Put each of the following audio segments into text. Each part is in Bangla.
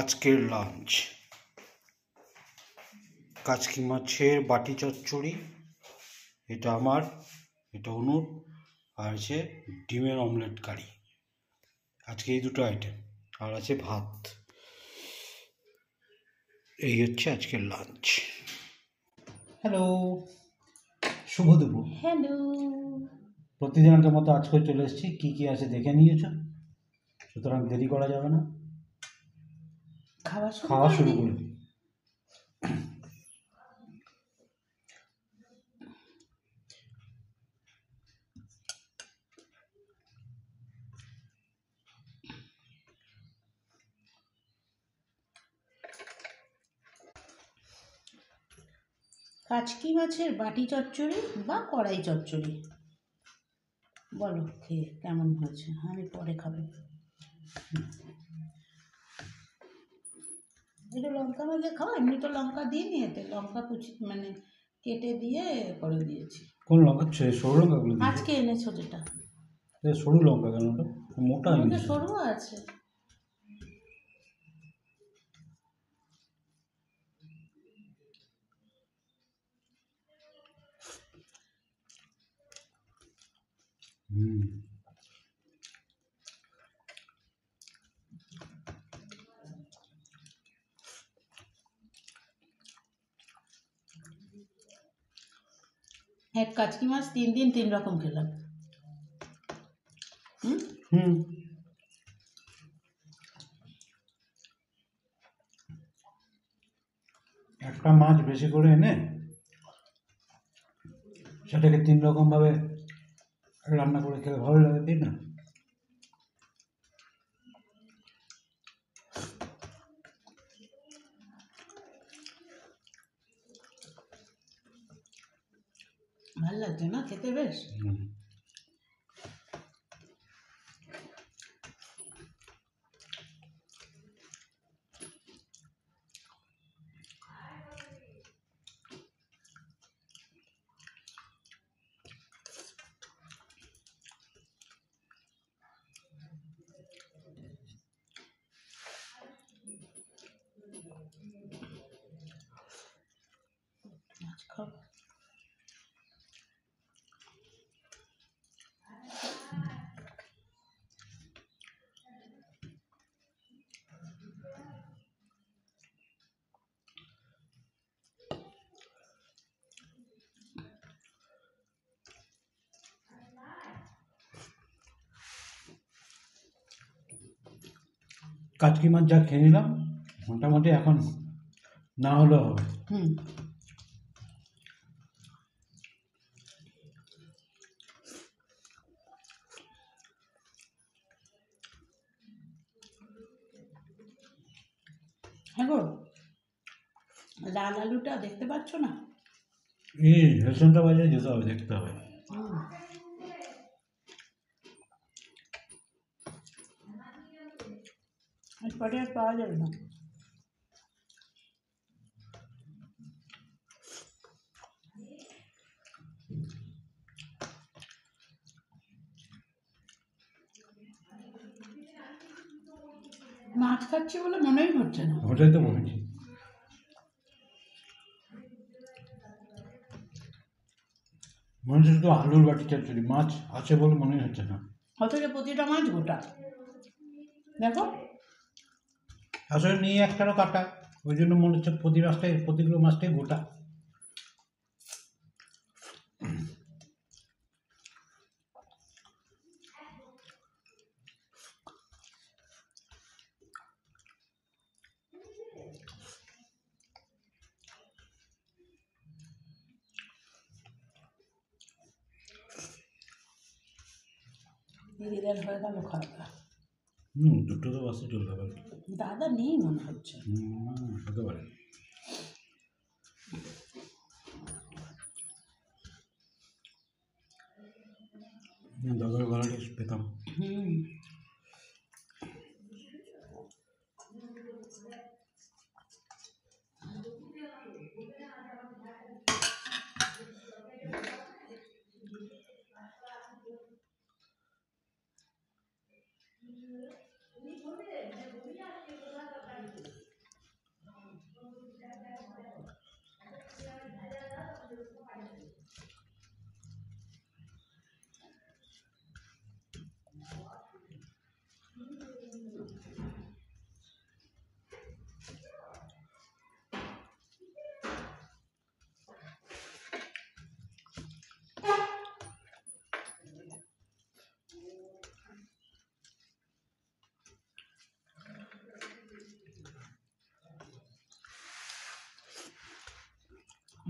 আজকের লাঞ্চ কাচকি মাছের বাটি চচ্চড়ি, এটা আমার, এটা অনুর, আর আছে ডিমের অমলেট কারি। আজকে এই দুটো আইটেম, আর আছে ভাত। এই হচ্ছে আজকের লাঞ্চ। হ্যালো, শুভ দুপুর। হ্যালো, প্রতিদিনের মতো আজকে চলে এসেছি, কী কী আছে দেখে নিয়েছ, সুতরাং দেরি করা যাবে না, খাওয়া শুরু করে দিই। কাচকি মাছের বাটি চচ্চড়ি বা কড়াই চচ্চড়ি, বলো খেয়ে কেমন হয়েছে? আমি পরে খাবো। একটু লঙ্কা মাঝে খাওয়া, এমনি তো লঙ্কা দিয়ে নিয়েতে, লঙ্কা কুচি মানে কেটে দিয়ে করে দিয়েছি। কোন লঙ্কা? সরু লঙ্কাগুলো আজকে এনেছো যেটা, সরু লঙ্কা কেন? ওটা মোটা সরু আছে। এক কাচকি মাছ 3 দিন 3 রকম খেলাম। একটা মাছ বেশি করে এনে সেটাকে 3 রকম ভাবে রান্না করে খেলে ভালো লাগে, তাই না? ভালো লাগছে না খেতে বেশ? খাও। কাচকি মাছ যা খেয়ে নিলাম, মোটামুটি এখন না হলেও হবে। হ্যাঁ গো, লাল আলুটা দেখতে পাচ্ছ না? এই রেশনটা বাজারে যেতে হবে, দেখতে হবে। পরে আর পাওয়া যাবে না। মাছ খাচ্ছি বলে মনেই হচ্ছে না। ওটাই তো বলেছি, মনে হচ্ছে শুধু আলুর বাটি চচ্চড়ি, মাছ আছে বলে মনে হচ্ছে না। অথচ প্রতিটা মাছ গোটা, দেখো। আসলে নিয়ে একটারও কাটা, ওই জন্য মনে হচ্ছে প্রতিগুলো মাছটাই গোটা। দিদিদের হয়ে গেল খাওয়া। দুটো তো বাসে চলে যাবে। দাদা নেই মনে হচ্ছে। হতে পারে। দাদার গলাটা পেতাম।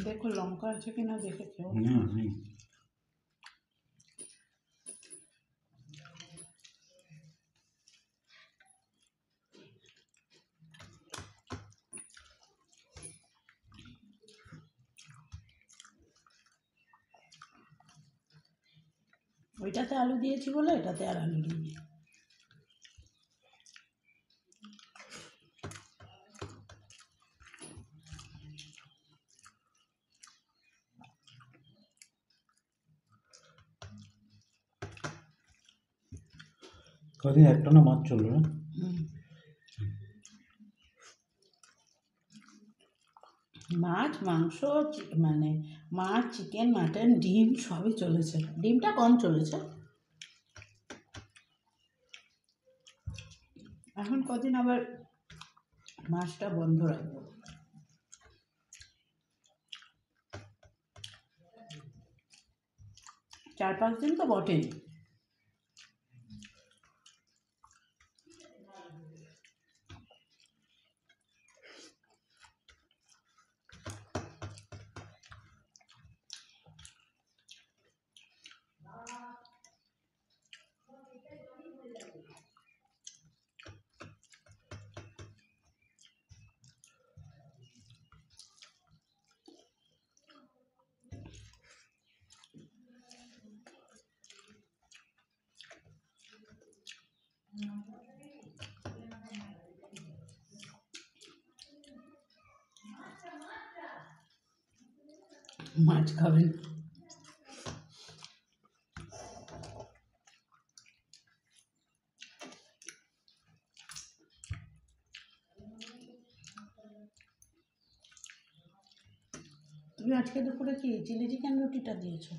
দেখো লঙ্কা আছে কিনা দেখে খেও। ওইটাতে আলু দিয়েছি বলে এটাতে আর আলু দিইনি। কদিন একটা না মাছ চললো না। মাছ মাংস মানে মাছ চিকেন মাটন ডিম সবই চলেছে, ডিমটা কম চলেছে। এখন কদিন আবার মাছটা বন্ধ রাখবো। 4-5 দিন তো বটেই। মাছ খাবেন? তুমি আজকে দুপুরে কি চিলি চিকেন রুটিটা দিয়েছো?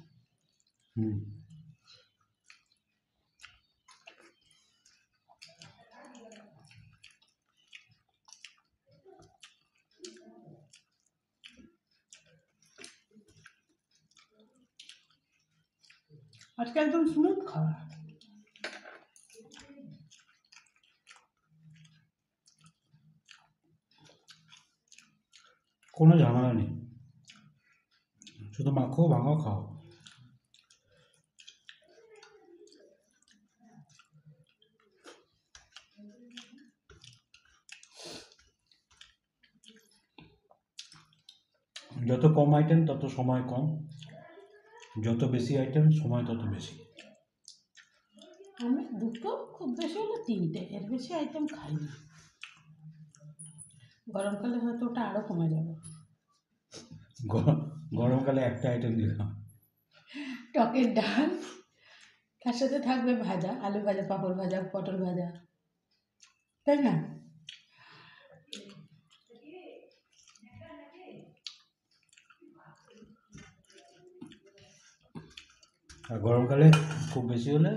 আজকে একদম স্মুথ খাওয়া। কোনো ঝামেলা নেই, শুধু মাখো ভাঙো খাও। যত কম আইটেম তত সময় কম, যত বেশি আইটেম সময় তত বেশি। আমি দুটো খুব বেশি হলে 3টে, এর বেশি আইটেম খাই না। গরমকালে হয়তো ওটা আরও কমে যাবে। গরমকালে একটা আইটেম দিলাম, টকের ডাল, তার সাথে থাকবে ভাজা, আলু ভাজা, পাঁপড় ভাজা, পটল ভাজা, তাই না? আর গরমকালে খুব বেশি হলে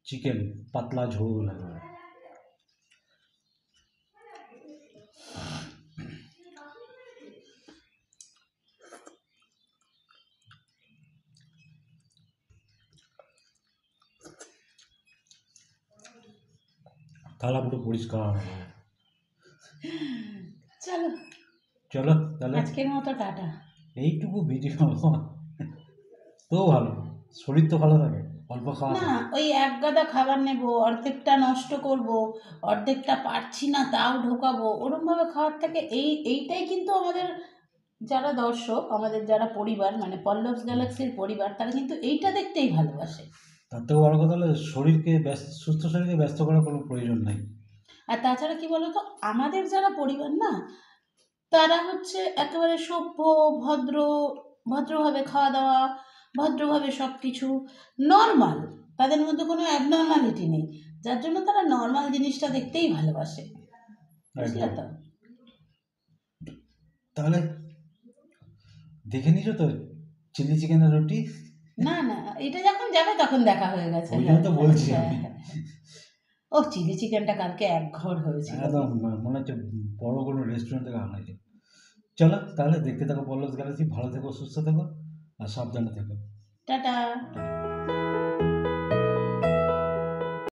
চিকেন পাতলা ঝোল লাগবে। থালা পুরো পরিষ্কার হবে। চলো চলো তাহলে আজকের মতো টাটা। এইটুকু ভিডিও তো ভালো, শরীর তো ভালো থাকে, অল্প খাওয়া না, থাকে। ওই এক গাদা খাবার নেব, অর্ধেকটা নষ্ট করব, অর্ধেকটা পারছি না তাও ঢোকাবো, ওরমভাবে খাওয়ার থেকে এইটাই কিন্তু আমাদের যারা দর্শক, আমাদের যারা পরিবার, মানে পল্লবস গ্যালাক্সির পরিবার, তারা কিন্তু এইটা দেখতেই ভালোবাসে। তার থেকেও বড় কথা হলো শরীরকে সুস্থ শরীরকে ব্যস্ত করার কোনো প্রয়োজন নেই। আর তাছাড়া কি বলতো, আমাদের যারা পরিবার না, তারা হচ্ছে একেবারে সভ্য, ভদ্র, ভদ্রভাবে খাওয়া দাওয়া, ভদ্রভাবে সব কিছু নর্মাল, তাদের মধ্যে কোনো অ্যাবনর্মালিটি নেই, যার জন্য তারা নর্মাল জিনিসটা দেখতেই ভালোবাসে, বুঝলে তো? তাহলে দেখে নিছো তো চিলি চিকেন আর রুটি? না না, এটা যখন যাবে তখন দেখা হয়ে গেছে। ওই জন্য তো বলছি আমি। ও চিলি চিকেনটা কালকে একঘর হয়েছিল। একদম মনে হচ্ছে বড় কোনো রেস্টুরেন্ট থেকে আনা হয়েছে। চলো তাহলে দেখতে থাকো পল্লবস গ্যালাক্সি, ভালো থেকো, সুস্থ থেকো আর সাবধানে থেকো। টাটা।